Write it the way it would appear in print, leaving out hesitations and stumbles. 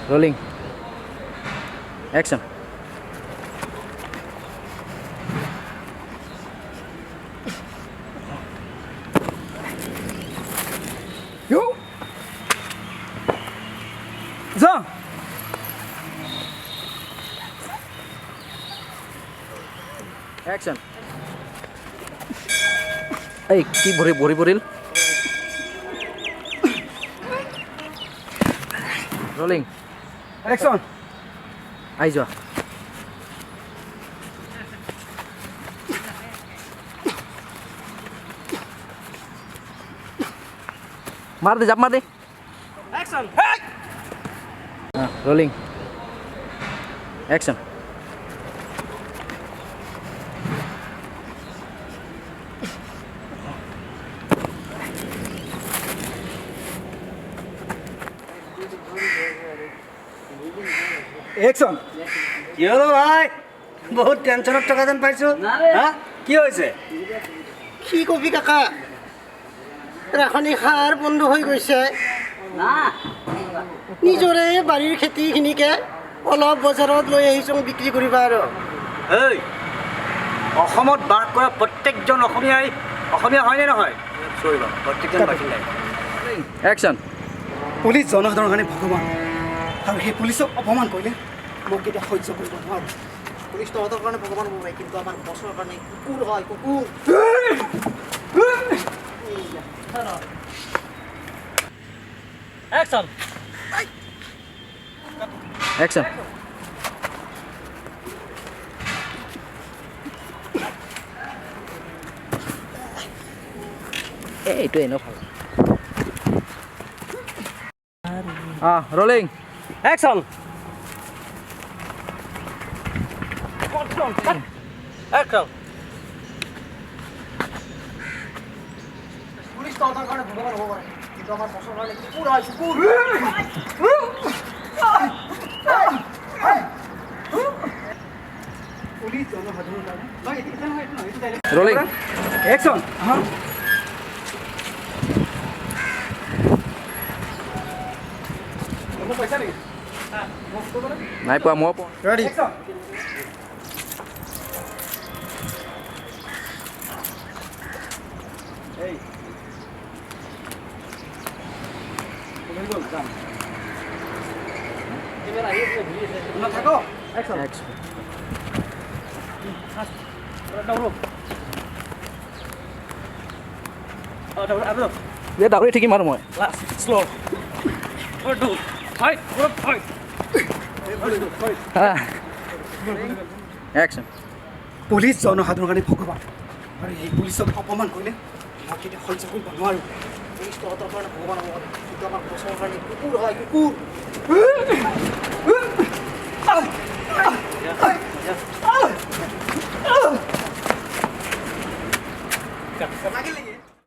Rolling. Action. Go. Zong. Action. Hey, কি ভৰিল Rolling. Action. আই যোৱা মার দে জাপ মার দে Action. Rolling. Action. Action. কি হলো ভাই বহুত টেনশনত থকা যেন পাইছো হা কি হৈছে কি কবি কাকা ৰাখনি সাৰ বন্ধ হৈ গৈছে নিজৰে বাৰীৰ খেতিখিনিকে অলপ বজাৰত লৈ আহিছোঁ বিক্ৰী কৰিবা আৰু এই অসমত বাস কৰা প্ৰত্যেকজন অসমীয়া হয়নে নহয় চৰিব প্ৰত্যেকজন বাসিন্দাই Action. পুলিচ জনসাধাৰণৰ কাৰণে ভগৱান আৰু সেই পুলিচক অপমান কৰিলে মোক কেতিয়া সহ্য কৰিব নোৱাৰোঁ পুলিচ তহঁতৰ কাৰণে ভগৱান হ'ব পাৰে কিন্তু আমাৰ বছৰৰ কাৰণে কুকুৰ হয় কুকুৰ একচন Action. এইটো এনেও ভাল Rolling. একচন একচন পুলিচ তহঁতৰ কাৰণে ভগৱান হ'ব পাৰে কিন্তু আমাৰ বছৰৰ কাৰণে কুকুৰ হয় কুকুৰ পুলিচ জনসাধাৰণৰ কাৰণে নহয় এইটো নহয় এইটো নহয় এইটো ডাইৰেক্ট Rolling. Action. মোক পইচা নেকি নাই পোৱা মই পোৱা ৰেডি Action. এই কোনে গ'ল যাম না থাকো Action. Action. যে দাউৰি থাকিম আৰু মই Action. পুলিচ জনসাধাৰণৰ কাৰণে ভগৱান আৰু এই পুলিচক অপমান কৰিলে মই কেতিয়া সহ্য কৰিব নোৱাৰোঁ পুলিচ তহঁতৰ কাৰণে ভগৱান হ'ব পাৰে কিন্তু আমাৰ বছৰৰ কাৰণে কুকুৰ হয় কুকুৰ